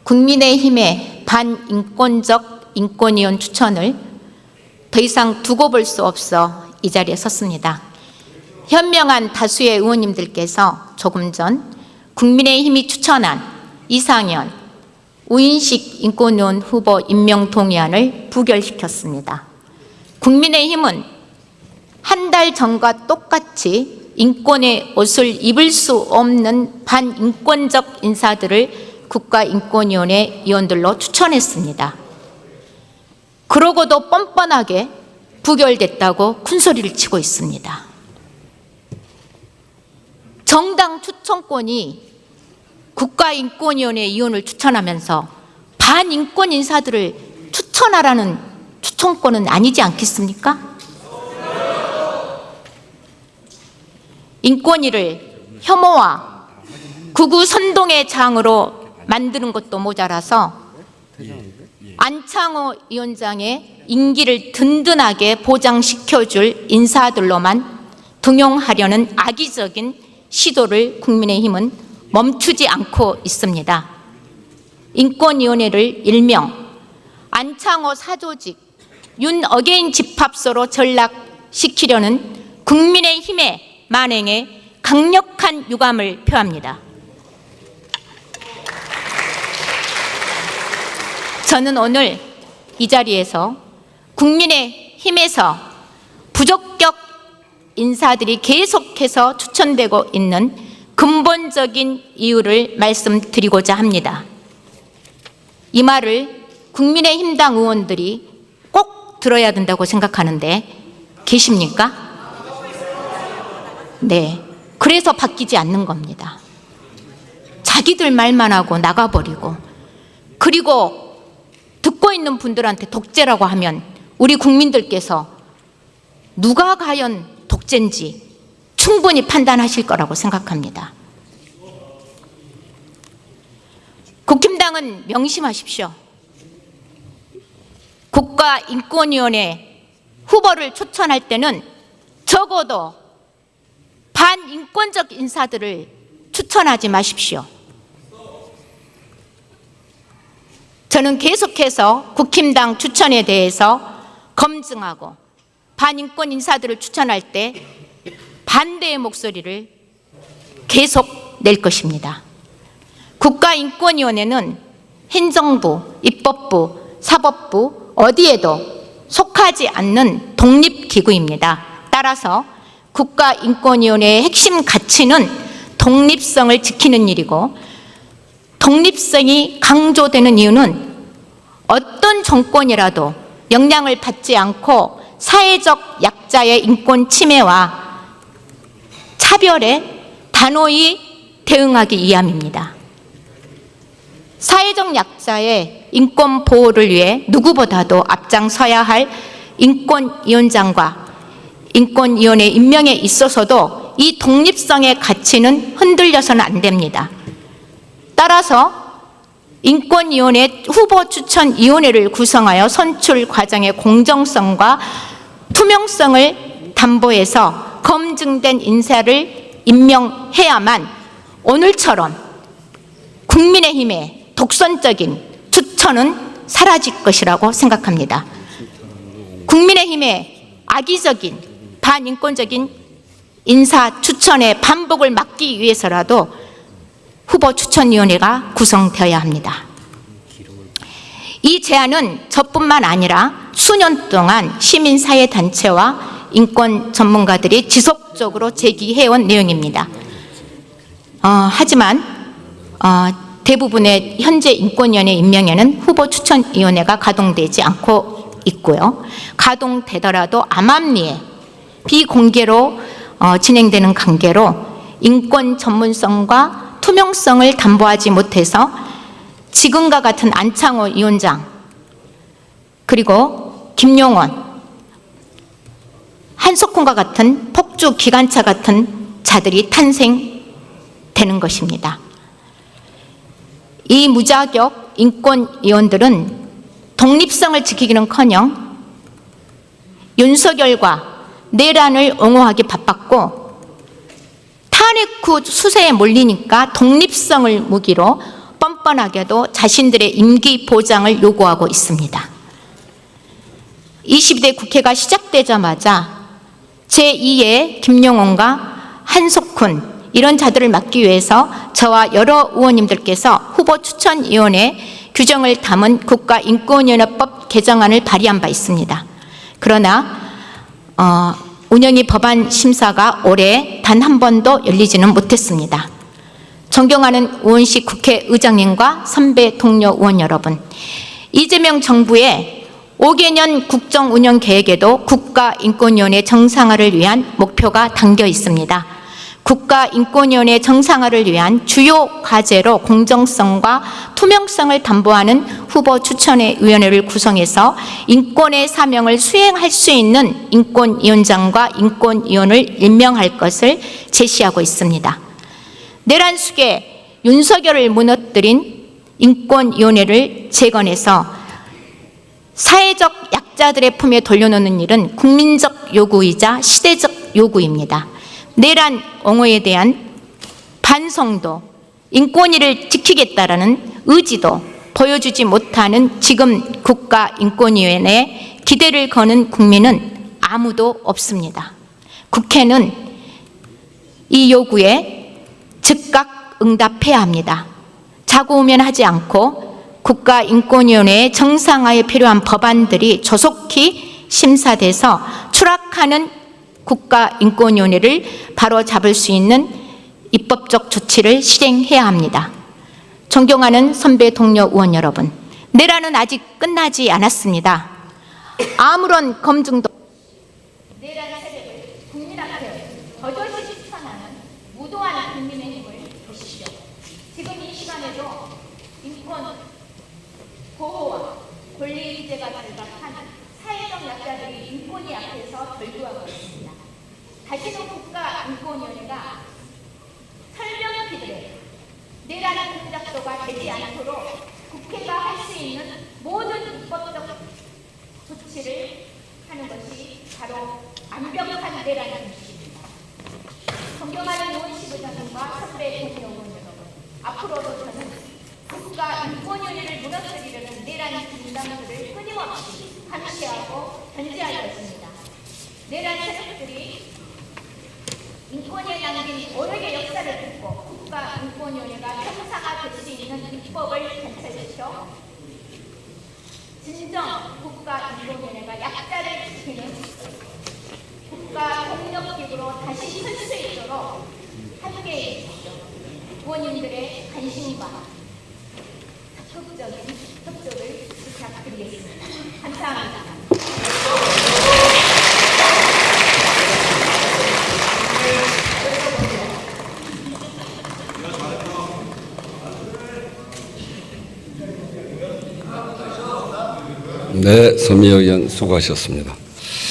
국민의힘의 반인권적 인권위원 추천을 더 이상 두고 볼 수 없어 이 자리에 섰습니다. 현명한 다수의 의원님들께서 조금 전 국민의힘이 추천한 이상현, 우인식 인권위원 후보 임명 동의안을 부결시켰습니다. 국민의힘은 한 달 전과 똑같이 인권의 옷을 입을 수 없는 반인권적 인사들을 국가인권위원회 위원들로 추천했습니다. 그러고도 뻔뻔하게 부결됐다고 큰소리를 치고 있습니다. 정당 추천권이 국가인권위원회 위원을 추천하면서 반인권 인사들을 추천하라는 추천권은 아니지 않겠습니까? 인권위를 혐오와 극우 선동의 장으로 만드는 것도 모자라서 안창호 위원장의 임기를 든든하게 보장시켜줄 인사들로만 등용하려는 악의적인 시도를 국민의힘은 멈추지 않고 있습니다. 인권위원회를 일명 안창호 사조직 윤어게인 집합소로 전락시키려는 국민의힘의 만행에 강력한 유감을 표합니다. 저는 오늘 이 자리에서 국민의힘에서 부적격 인사들이 계속해서 추천되고 있는 근본적인 이유를 말씀드리고자 합니다. 이 말을 국민의힘당 의원들이 꼭 들어야 된다고 생각하는데 계십니까? 네, 그래서 바뀌지 않는 겁니다. 자기들 말만 하고 나가버리고, 그리고 듣고 있는 분들한테 독재라고 하면 우리 국민들께서 누가 과연 독재인지 충분히 판단하실 거라고 생각합니다. 국힘당은 명심하십시오. 국가인권위원회 후보를 추천할 때는 적어도 반인권적 인사들을 추천하지 마십시오. 저는 계속해서 국힘당 추천에 대해서 검증하고 반인권 인사들을 추천할 때 반대의 목소리를 계속 낼 것입니다. 국가인권위원회는 행정부, 입법부, 사법부 어디에도 속하지 않는 독립기구입니다. 따라서 국가인권위원회의 핵심 가치는 독립성을 지키는 일이고, 독립성이 강조되는 이유는 어떤 정권이라도 영향을 받지 않고 사회적 약자의 인권 침해와 차별에 단호히 대응하기 위함입니다. 사회적 약자의 인권 보호를 위해 누구보다도 앞장서야 할 인권위원장과 인권위원회 임명에 있어서도 이 독립성의 가치는 흔들려서는 안 됩니다. 따라서 인권위원회 후보추천위원회를 구성하여 선출 과정의 공정성과 투명성을 담보해서 검증된 인사를 임명해야만 오늘처럼 국민의힘의 독선적인 추천은 사라질 것이라고 생각합니다. 국민의힘의 악의적인 반인권적인 인사 추천의 반복을 막기 위해서라도 후보추천위원회가 구성되어야 합니다. 이 제안은 저뿐만 아니라 수년 동안 시민사회단체와 인권 전문가들이 지속적으로 제기해온 내용입니다. 하지만 대부분의 현재 인권위원회 임명에는 후보추천위원회가 가동되지 않고 있고요. 가동되더라도 암암리에 비공개로 진행되는 관계로 인권 전문성과 투명성을 담보하지 못해서 지금과 같은 안창호 위원장, 그리고 김용원, 한석훈과 같은 폭주 기관차 같은 자들이 탄생되는 것입니다. 이 무자격 인권위원들은 독립성을 지키기는커녕 윤석열과 내란을 옹호하기 바빴고, 탄핵 후 수세에 몰리니까 독립성을 무기로 뻔뻔하게도 자신들의 임기 보장을 요구하고 있습니다. 22대 국회가 시작되자마자 제2의 김용원과 한석훈 이런 자들을 막기 위해서 저와 여러 의원님들께서 후보 추천위원회 규정을 담은 국가인권위원회법 개정안을 발의한 바 있습니다. 그러나 운영위 법안 심사가 올해 단 한 번도 열리지는 못했습니다. 존경하는 우원식 국회의장님과 선배 동료 의원 여러분, 이재명 정부의 5개년 국정운영 계획에도 국가인권위원회 정상화를 위한 목표가 담겨 있습니다. 국가인권위원회 정상화를 위한 주요 과제로 공정성과 투명성을 담보하는 후보 추천회 위원회를 구성해서 인권의 사명을 수행할 수 있는 인권위원장과 인권위원을 임명할 것을 제시하고 있습니다. 내란 속에 윤석열을 무너뜨린 인권위원회를 재건해서 사회적 약자들의 품에 돌려놓는 일은 국민적 요구이자 시대적 요구입니다. 내란 옹호에 대한 반성도, 인권위를 지키겠다라는 의지도 보여주지 못하는 지금 국가인권위원회에 기대를 거는 국민은 아무도 없습니다. 국회는 이 요구에 즉각 응답해야 합니다. 자고우면하지 않고 국가인권위원회의 정상화에 필요한 법안들이 조속히 심사돼서 추락하는 국가인권위원회를 바로잡을 수 있는 입법적 조치를 실행해야 합니다. 존경하는 선배 동료 의원 여러분, 내란은 아직 끝나지 않았습니다. 아무런 검증도 내란 세력을 국민 앞에 저절시 추천하는 무도한 국민의 힘을 보십시오. 지금 이 시간에도 인권 보호와 권리 기재가 절박한 사회적 약자들이 인권위 앞에서 절규하고 있습니다. 다시는 국가인권위원회가 설명피드에 내란의 공작도가 되지 않도록 국회가 할 수 있는 모든 입법적 조치를 하는 것이 바로 완벽한 내란 정치입니다. 존경하는 우원식 의장님과 선배 동료 의원 여러분, 앞으로도 저는 국가인권위원회를 무너뜨리려는 내란 진단들을 끊임없이 감시하고 견제할 것입니다. 내란 세력들이 인권위에 남긴 오래의 역사를 듣고 국가인권위원회가 정상화될 수 있는 입법을 관철시켜 진정 국가인권위원회가 약자를 지키는 국가폭력기구로 다시 설 수 있도록 함께해 주십시오. 의원님들의 관심과 적극적인 협조를 부탁드리겠습니다. 감사합니다. 네, 서미여 의원 수고하셨습니다.